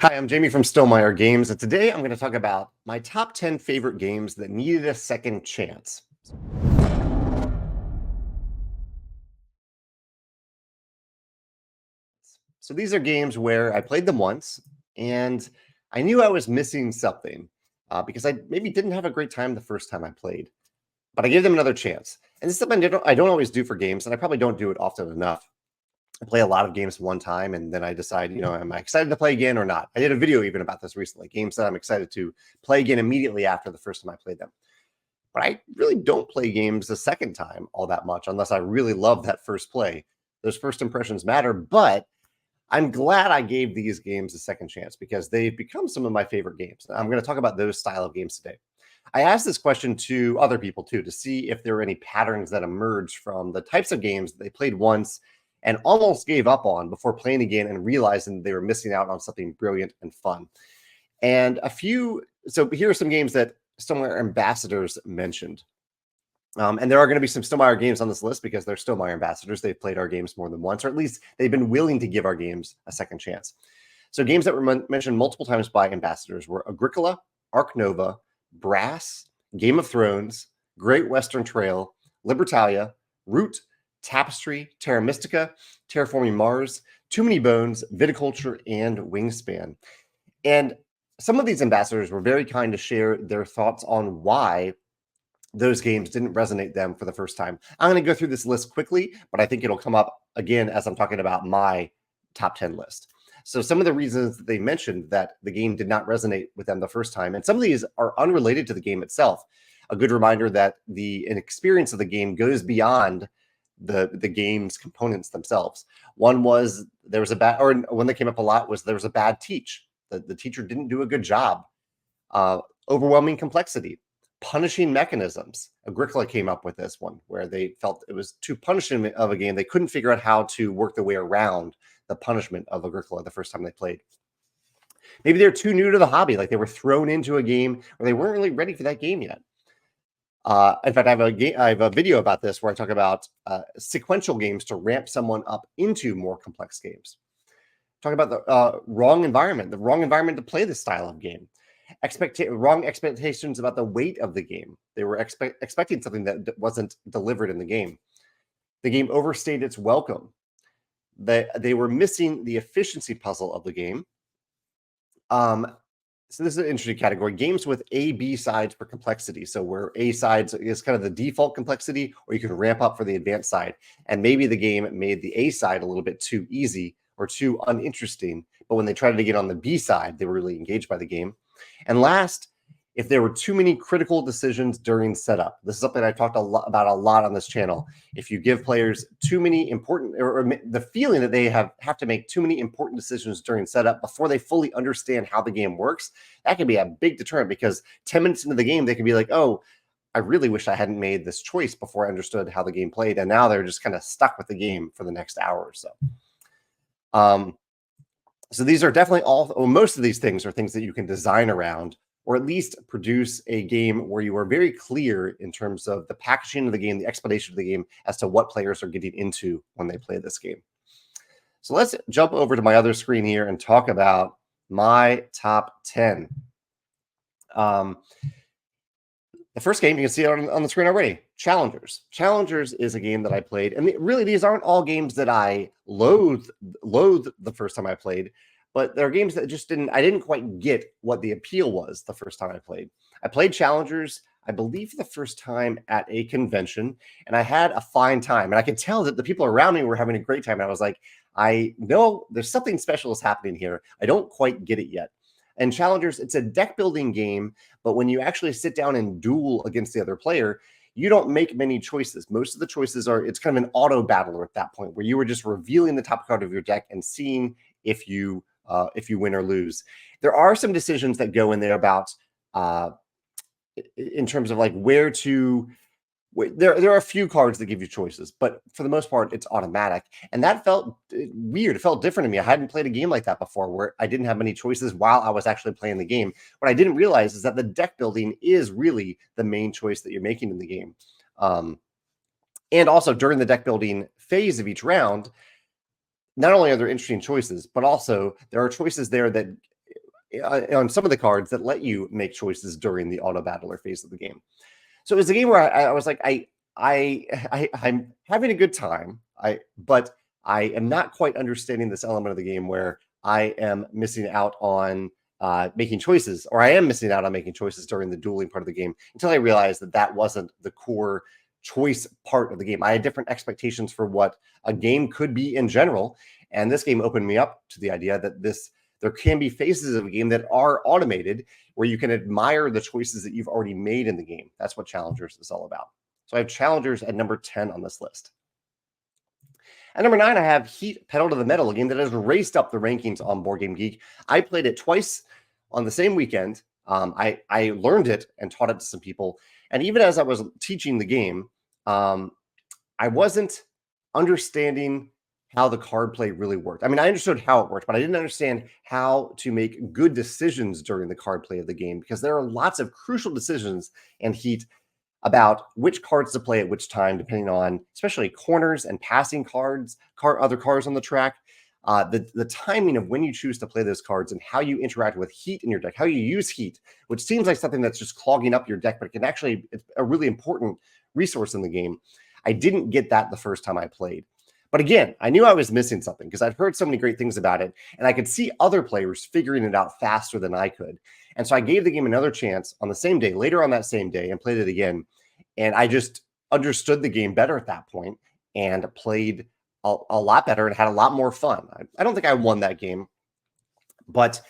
Hi, I'm Jamie from Stonemaier Games, and today I'm going to talk about my top 10 favorite games that needed a second chance. So these are games where I played them once, and I knew I was missing something because I maybe didn't have a great time the first time I played, but I gave them another chance. And this is something I don't always do for games, and I probably don't do it often enough. I play a lot of games one time, and then I decide, am I excited to play again or not? I did a video even about this recently, games that I'm excited to play again immediately after the first time I played them. But I really don't play games the second time all that much unless I really love that first play. Those first impressions matter, but I'm glad I gave these games a second chance because they've become some of my favorite games. I'm going to talk about those style of games today. I asked this question to other people too to see if there were any patterns that emerged from the types of games that they played once and almost gave up on before playing again and realizing they were missing out on something brilliant and fun. And so here are some games that Stonemaier ambassadors mentioned. And there are going to be some Stonemaier games on this list because they're Stonemaier ambassadors. They've played our games more than once, or at least they've been willing to give our games a second chance. So games that were mentioned multiple times by ambassadors were Agricola, Ark Nova, Brass, Game of Thrones, Great Western Trail, Libertalia, Root, Tapestry, Terra Mystica, Terraforming Mars, Too Many Bones, Viticulture, and Wingspan. And some of these ambassadors were very kind to share their thoughts on why those games didn't resonate them for the first time. I'm going to go through this list quickly, but I think it'll come up again as I'm talking about my top 10 list. So some of the reasons that they mentioned that the game did not resonate with them the first time, and some of these are unrelated to the game itself. A good reminder that the experience of the game goes beyond the game's components themselves. One was there was a bad, or one that came up a lot was there was a bad teach. The teacher didn't do a good job. Overwhelming complexity, punishing mechanisms. Agricola came up with this one where they felt it was too punishing of a game. They couldn't figure out how to work their way around the punishment of Agricola the first time they played. Maybe they're too new to the hobby, like they were thrown into a game where they weren't really ready for that game yet. In fact, I have a video about this where I talk about sequential games to ramp someone up into more complex games. Talk about the wrong environment to play this style of game. Wrong expectations about the weight of the game. They were expecting something that wasn't delivered in the game. The game overstayed its welcome. They were missing the efficiency puzzle of the game. So this is an interesting category. Games with A, B sides for complexity. So where A sides is kind of the default complexity, or you can ramp up for the advanced side. And maybe the game made the A side a little bit too easy or too uninteresting. But when they tried to get on the B side, they were really engaged by the game. And last, if there were too many critical decisions during setup. This is something I talked about a lot on this channel. If you give players too many important, or the feeling that they have to make too many important decisions during setup before they fully understand how the game works, that can be a big deterrent because 10 minutes into the game, they can be like, oh, I really wish I hadn't made this choice before I understood how the game played. And now they're just kind of stuck with the game for the next hour or so. So these are definitely most of these things are things that you can design around, or at least produce a game where you are very clear in terms of the packaging of the game, the explanation of the game as to what players are getting into when they play this game. So let's jump over to my other screen here and talk about my top 10. The first game, you can see it on the screen already, Challengers. Challengers is a game that I played, and really these aren't all games that I loathed the first time I played, but there are games that I didn't quite get what the appeal was the first time I played. I played Challengers, I believe, for the first time at a convention, and I had a fine time, and I could tell that the people around me were having a great time, and I was like, I know there's something special is happening here. I don't quite get it yet. And Challengers, it's a deck building game, but when you actually sit down and duel against the other player, you don't make many choices. Most of the choices it's kind of an auto battler at that point where you were just revealing the top card of your deck and seeing if you win or lose. There are some decisions that go in there about in terms of like where to. There are a few cards that give you choices, but for the most part, it's automatic. And that felt weird. It felt different to me. I hadn't played a game like that before where I didn't have many choices while I was actually playing the game. What I didn't realize is that the deck building is really the main choice that you're making in the game. And also during the deck building phase of each round, not only are there interesting choices, but also there are choices there that on some of the cards that let you make choices during the auto battler phase of the game. So it was a game where I was like, I'm having a good time, but I am not quite understanding this element of the game where I am missing out on making choices, or I am missing out on making choices during the dueling part of the game, until I realized that that wasn't the core choice part of the game. I had different expectations for what a game could be in general, and this game opened me up to the idea that there can be phases of a game that are automated, where you can admire the choices that you've already made in the game. That's what Challengers is all about. So I have Challengers at number 10 on this list. At number 9, I have Heat Pedal to the Metal, a game that has raced up the rankings on Board Game Geek. I played it twice on the same weekend. I learned it and taught it to some people. And even as I was teaching the game, I wasn't understanding how the card play really worked. I mean, I understood how it worked, but I didn't understand how to make good decisions during the card play of the game, because there are lots of crucial decisions in Heat about which cards to play at which time, depending on especially corners and passing cards, other cards on the track, the timing of when you choose to play those cards, and how you interact with heat in your deck, how you use heat, which seems like something that's just clogging up your deck, but it's a really important resource in the game. I didn't get that the first time I played. But again, I knew I was missing something because I'd heard so many great things about it, and I could see other players figuring it out faster than I could. And so I gave the game another chance on the same day, later on that same day, and played it again. And I just understood the game better at that point and played a lot better and had a lot more fun. I don't think I won that game, but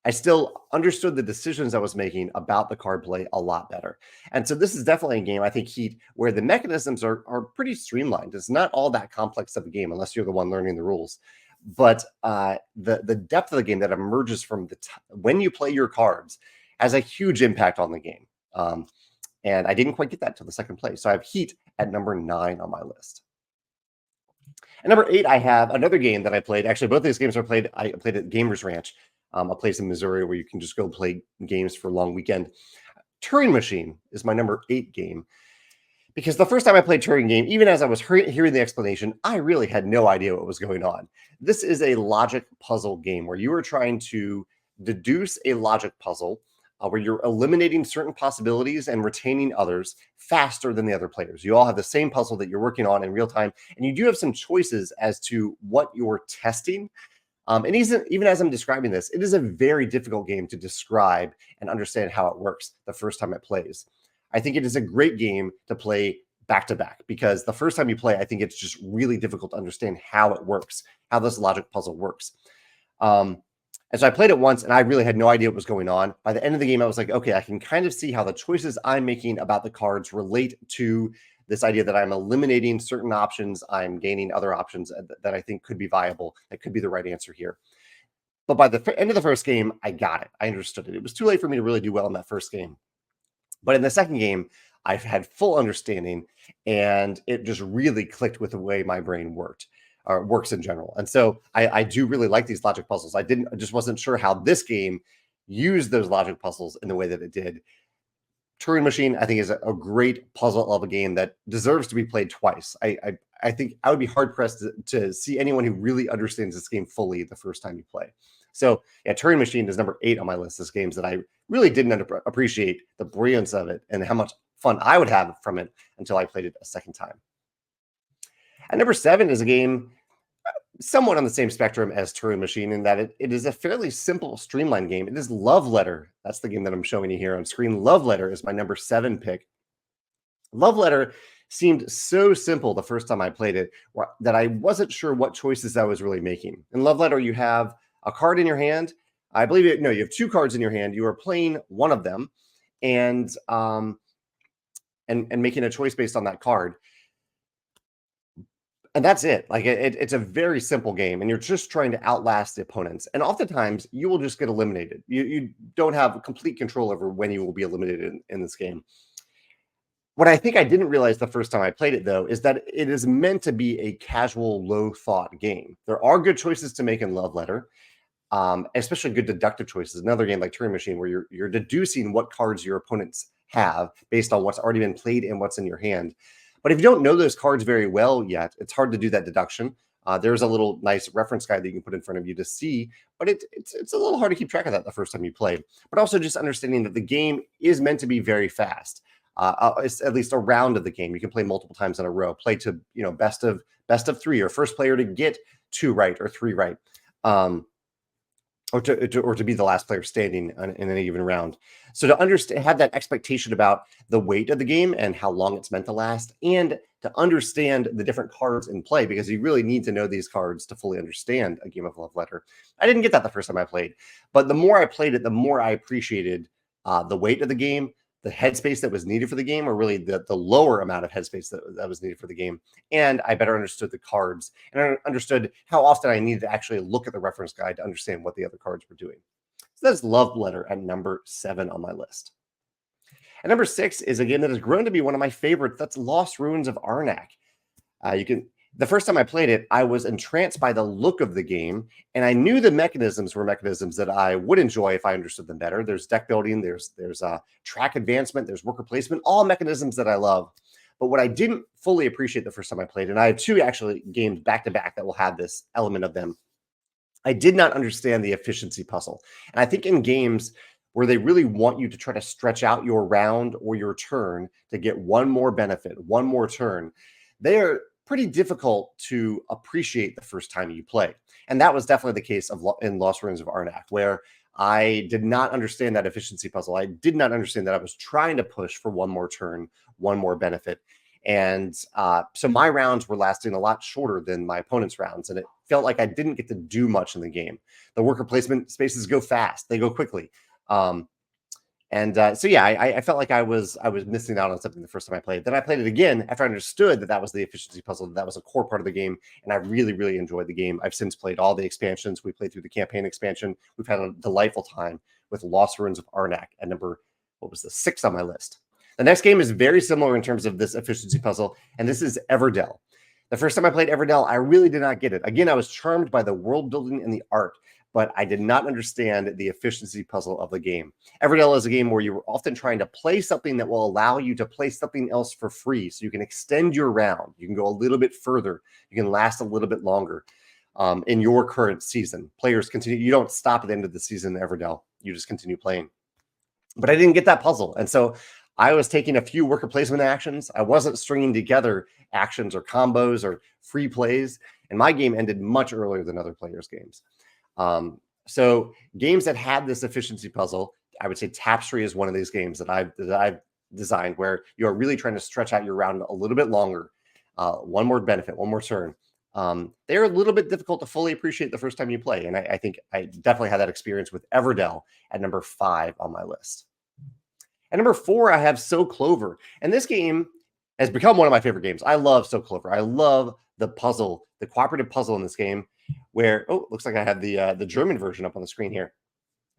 I still understood the decisions I was making about the card play a lot better. And so this is definitely a game, I think, Heat, where the mechanisms are pretty streamlined. It's not all that complex of a game unless you're the one learning the rules. But the depth of the game that emerges from when you play your cards has a huge impact on the game. And I didn't quite get that till the second play. So I have Heat at number 9 on my list. At number 8, I have another game that I played. Actually, both of these games I played at Gamers Ranch, a place in Missouri where you can just go play games for a long weekend. Turing Machine is my number 8 game, because the first time I played Turing game, even as I was hearing the explanation, I really had no idea what was going on. This is a logic puzzle game where you are trying to deduce a logic puzzle where you're eliminating certain possibilities and retaining others faster than the other players. You all have the same puzzle that you're working on in real time, and you do have some choices as to what you're testing. And even as I'm describing this, it is a very difficult game to describe and understand how it works the first time it plays. I think it is a great game to play back-to-back, because the first time you play, I think it's just really difficult to understand how it works, how this logic puzzle works. And so I played it once, and I really had no idea what was going on. By the end of the game, I was like, okay, I can kind of see how the choices I'm making about the cards relate to this idea that I'm eliminating certain options, I'm gaining other options that I think could be viable, that could be the right answer here. But by the end of the first game, I got it. I understood it. It was too late for me to really do well in that first game. But in the second game, I've had full understanding, and it just really clicked with the way my brain worked. Or works in general. And so I do really like these logic puzzles. I just wasn't sure how this game used those logic puzzles in the way that it did. Turing Machine, I think, is a great puzzle of a game that deserves to be played twice. I think I would be hard-pressed to see anyone who really understands this game fully the first time you play. So yeah, Turing Machine is number 8 on my list of games that I really didn't appreciate the brilliance of it and how much fun I would have from it until I played it a second time. At number 7 is a game somewhat on the same spectrum as Turing Machine, in that it is a fairly simple, streamlined game. It is Love Letter. That's the game that I'm showing you here on screen. Love Letter is my number 7 pick. Love Letter seemed so simple the first time I played it that I wasn't sure what choices I was really making. In Love Letter, you have a card in your hand. I believe you have 2 cards in your hand. You are playing one of them and making a choice based on that card. And that's it. Like it's a very simple game, and you're just trying to outlast the opponents. And oftentimes you will just get eliminated. You don't have complete control over when you will be eliminated in this game. What I think I didn't realize the first time I played it, though, is that it is meant to be a casual, low-thought game. There are good choices to make in Love Letter, especially good deductive choices. Another game like Turing Machine, where you're deducing what cards your opponents have based on what's already been played and what's in your hand. But if you don't know those cards very well yet, it's hard to do that deduction. There's a little nice reference guide that you can put in front of you to see, but it's a little hard to keep track of that the first time you play. But also just understanding that the game is meant to be very fast. It's at least a round of the game. You can play multiple times in a row. Play to best of 3, or first player to get 2 right or 3 right. Or to be the last player standing in any given round. So to understand, have that expectation about the weight of the game and how long it's meant to last, and to understand the different cards in play, because you really need to know these cards to fully understand a game of Love Letter. I didn't get that the first time I played, but the more I played it, the more I appreciated the weight of the game, the headspace that was needed for the game, or really the lower amount of headspace that was needed for the game. And I better understood the cards, and I understood how often I needed to actually look at the reference guide to understand what the other cards were doing. So that's Love Letter at number 7 on my list. At number 6 is a game that has grown to be one of my favorites. That's Lost Ruins of Arnak. The first time I played it, I was entranced by the look of the game, and I knew the mechanisms were mechanisms that I would enjoy if I understood them better. There's deck building, there's track advancement, there's worker placement, all mechanisms that I love. But what I didn't fully appreciate the first time I played, and I have 2 actually games back-to-back that will have this element of them, I did not understand the efficiency puzzle. And I think in games where they really want you to try to stretch out your round or your turn to get one more benefit, one more turn, they are pretty difficult to appreciate the first time you play. And that was definitely the case in Lost Ruins of Arnak, where I did not understand that efficiency puzzle. I did not understand that I was trying to push for one more turn, one more benefit. And so my rounds were lasting a lot shorter than my opponent's rounds, and it felt like I didn't get to do much in the game. The worker placement spaces go fast. They go quickly. So yeah, I felt like I was missing out on something the first time I played. Then I played it again after I understood that was the efficiency puzzle, that was a core part of the game, and I really, really enjoyed the game. I've since played all the expansions. We played through the campaign expansion. We've had a delightful time with Lost Ruins of Arnak at number, 6 on my list. The next game is very similar in terms of this efficiency puzzle, and this is Everdell. The first time I played Everdell, I really did not get it. Again, I was charmed by the world building and the art, but I did not understand the efficiency puzzle of the game. Everdell is a game where you're often trying to play something that will allow you to play something else for free, so you can extend your round. You can go a little bit further. You can last a little bit longer in your current season. Players continue. You don't stop at the end of the season in Everdell. You just continue playing. But I didn't get that puzzle, and so I was taking a few worker placement actions. I wasn't stringing together actions or combos or free plays, and my game ended much earlier than other players' games. So games that had this efficiency puzzle, I would say Tapestry is one of these games that I've designed, where you're really trying to stretch out your round a little bit longer, one more benefit, one more turn. They're a little bit difficult to fully appreciate the first time you play, and I think I definitely had that experience with Everdell at number 5 on my list. At number 4, I have So Clover, and this game has become one of my favorite games. I love So Clover. I love the puzzle, the cooperative puzzle in this game, where, looks like I have the German version up on the screen here.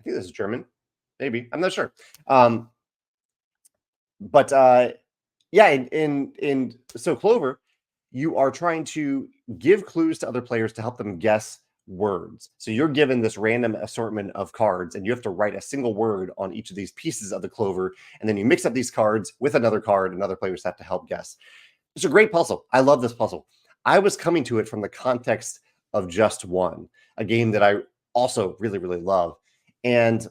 I think this is German, maybe. I'm not sure. Yeah, in So Clover, you are trying to give clues to other players to help them guess words. So you're given this random assortment of cards, and you have to write a single word on each of these pieces of the clover, and then you mix up these cards with another card, and other players have to help guess. It's a great puzzle. I love this puzzle. I was coming to it from the context of Just One, a game that I also really, really love. And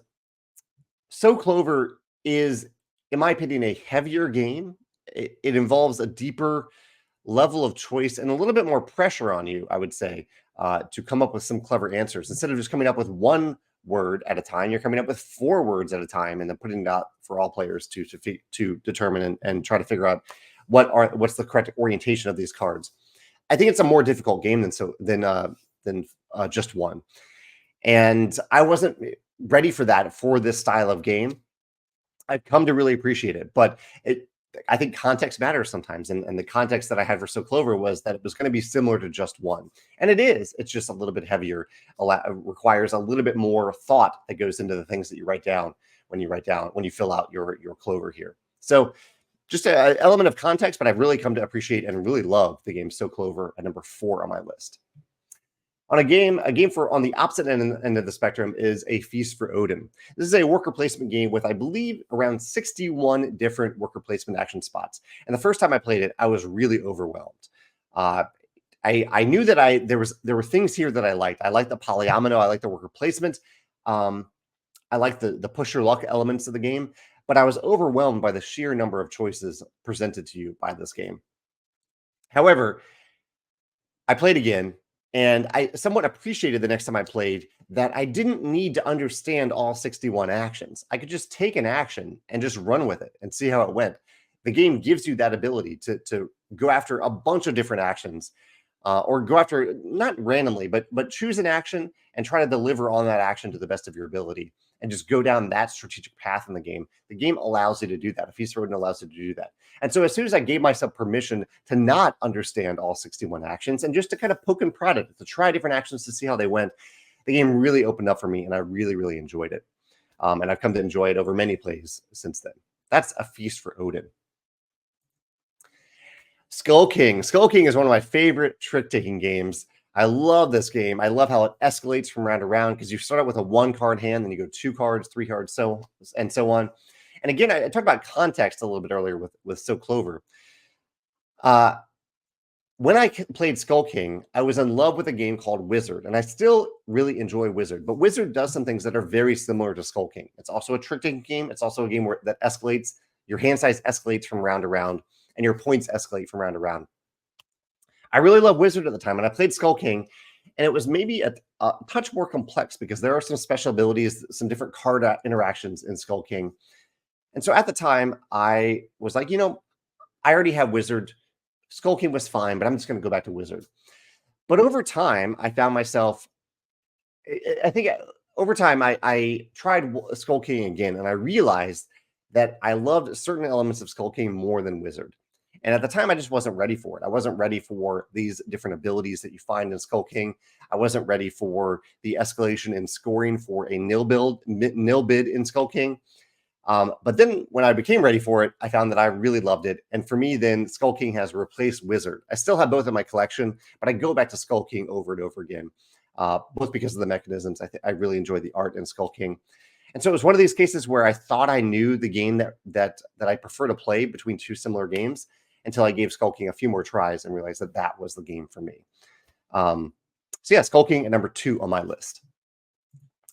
So Clover is, in my opinion, a heavier game. It involves a deeper level of choice and a little bit more pressure on you, I would say, to come up with some clever answers. Instead of just coming up with one word at a time, you're coming up with 4 words at a time, and then putting it out for all players to determine and try to figure out what's the correct orientation of these cards. I think it's a more difficult game than Just One, and I wasn't ready for that for this style of game. I've come to really appreciate it, but I think context matters sometimes, and the context that I had for So Clover was that it was going to be similar to Just One, and it is. It's just a little bit heavier. Requires a little bit more thought that goes into the things that you write down when you fill out your Clover here. So just an element of context, but I've really come to appreciate and really love the game So Clover at number 4 on my list. On a game for on the opposite end of the spectrum is A Feast for Odin. This is a worker placement game with, I believe, around 61 different worker placement action spots. And the first time I played it, I was really overwhelmed. I knew that there were things here that I liked. I liked the polyomino. I liked the worker placement. I liked the push your luck elements of the game, but I was overwhelmed by the sheer number of choices presented to you by this game. However, I played again, and I somewhat appreciated the next time I played that I didn't need to understand all 61 actions. I could just take an action and just run with it and see how it went. The game gives you that ability to go after a bunch of different actions, or go after not randomly, but choose an action and try to deliver on that action to the best of your ability, and just go down that strategic path in the game. The game allows you to do that. A Feast for Odin allows you to do that. And so as soon as I gave myself permission to not understand all 61 actions and just to kind of poke and prod it, to try different actions to see how they went, the game really opened up for me, and I really, really enjoyed it. And I've come to enjoy it over many plays since then. That's A Feast for Odin. Skull King. Skull King is one of my favorite trick-taking games. I love this game. I love how it escalates from round to round, because you start out with a 1-card hand, then you go 2 cards, 3 cards, so on. And again, I talked about context a little bit earlier with Clover. When I played Skull King, I was in love with a game called Wizard, and I still really enjoy Wizard. But Wizard does some things that are very similar to Skull King. It's also a trick-taking game. It's also a game that escalates. Your hand size escalates from round to round, and your points escalate from round to round. I really loved Wizard at the time, and I played Skull King, and it was maybe a touch more complex because there are some special abilities, some different card interactions in Skull King. And so at the time, I was like, I already have Wizard. Skull King was fine, but I'm just going to go back to Wizard. But over time, I found myself, I think over time, I tried Skull King again, and I realized that I loved certain elements of Skull King more than Wizard. And at the time, I just wasn't ready for it. I wasn't ready for these different abilities that you find in Skull King. I wasn't ready for the escalation in scoring for a nil bid in Skull King. But then when I became ready for it, I found that I really loved it. And for me, then Skull King has replaced Wizard. I still have both in my collection, but I go back to Skull King over and over again, both because of the mechanisms. I really enjoy the art in Skull King. And so it was one of these cases where I thought I knew the game that I prefer to play between two similar games, until I gave Skull King a few more tries and realized that that was the game for me. So yeah, Skull King at number 2 on my list.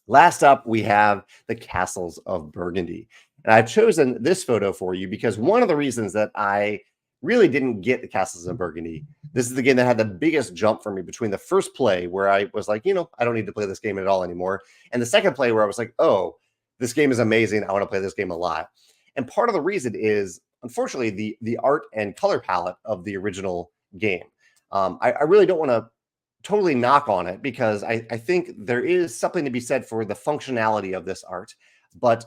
Last up, we have the Castles of Burgundy. And I've chosen this photo for you because one of the reasons that I really didn't get the Castles of Burgundy, this is the game that had the biggest jump for me between the first play where I was like, I don't need to play this game at all anymore, and the second play where I was like, oh, this game is amazing. I want to play this game a lot. And part of the reason is, unfortunately, the art and color palette of the original game. I really don't want to totally knock on it because I think there is something to be said for the functionality of this art. But,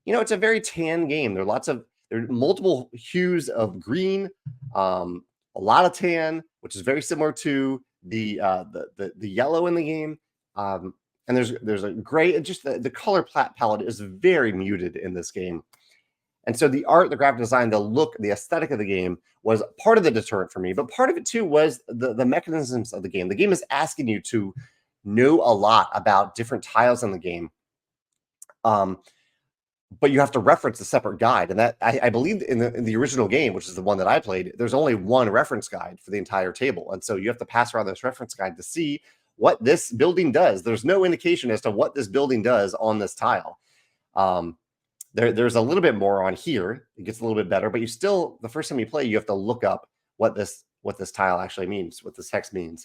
it's a very tan game. There are multiple hues of green, a lot of tan, which is very similar to the yellow in the game. And there's a gray, just the color palette is very muted in this game. And so the art, the graphic design, the look, the aesthetic of the game was part of the deterrent for me. But part of it, too, was the mechanisms of the game. The game is asking you to know a lot about different tiles in the game. But you have to reference a separate guide. And that I believe in the original game, which is the one that I played, there's only one reference guide for the entire table. And so you have to pass around this reference guide to see what this building does. There's no indication as to what this building does on this tile. There's a little bit more on here. It gets a little bit better, but the first time you play, you have to look up what this tile actually means, what this text means.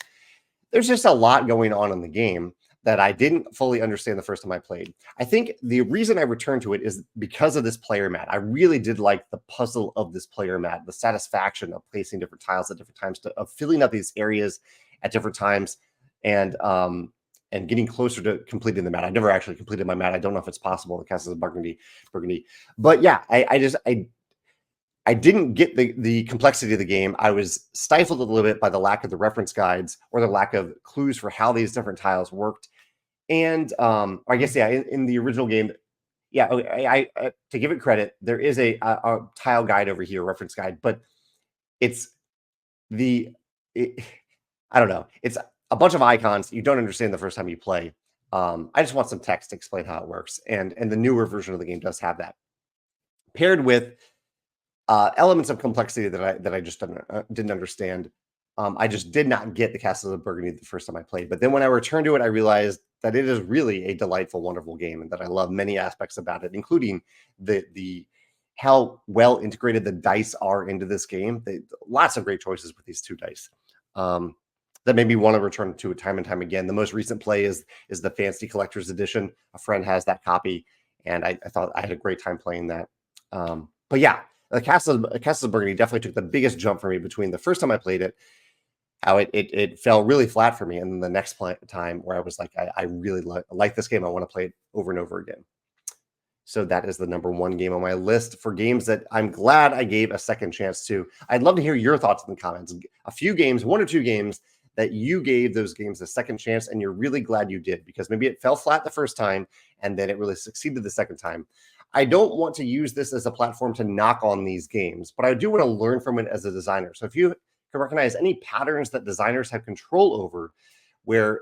There's just a lot going on in the game that I didn't fully understand the first time I played. I think the reason I returned to it is because of this player mat. I really did like the puzzle of this player mat, the satisfaction of placing different tiles at different times, of filling up these areas at different times, and getting closer to completing the mat. I've never actually completed my mat. I don't know if it's possible in the Castles of Burgundy. But yeah, I didn't get the complexity of the game. I was stifled a little bit by the lack of the reference guides or the lack of clues for how these different tiles worked. And I guess, yeah, in the original game, yeah, I to give it credit, there is a tile guide over here, reference guide, but I don't know. It's a bunch of icons you don't understand the first time you play. I just want some text to explain how it works. And the newer version of the game does have that, paired with elements of complexity that I just didn't understand. I just did not get the Castles of Burgundy the first time I played. But then when I returned to it, I realized that it is really a delightful, wonderful game, and that I love many aspects about it, including the how well integrated the dice are into this game. Lots of great choices with these 2 dice. That made me want to return to it time and time again. The most recent play is the Fancy Collector's Edition. A friend has that copy, and I thought I had a great time playing that. But yeah, the Castles of Burgundy definitely took the biggest jump for me between the first time I played it, how it fell really flat for me, and then the next time where I was like, I really like this game. I want to play it over and over again. So that is the number 1 game on my list for games that I'm glad I gave a second chance to. I'd love to hear your thoughts in the comments. A few games, 1 or 2 games that you gave those games a second chance and you're really glad you did, because maybe it fell flat the first time and then it really succeeded the second time. I don't want to use this as a platform to knock on these games, but I do want to learn from it as a designer. So if you can recognize any patterns that designers have control over where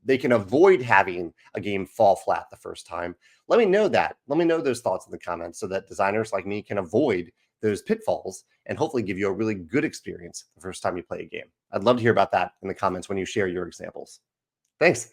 they can avoid having a game fall flat the first time, let me know that. Let me know those thoughts in the comments so that designers like me can avoid those pitfalls and hopefully give you a really good experience the first time you play a game. I'd love to hear about that in the comments when you share your examples. Thanks.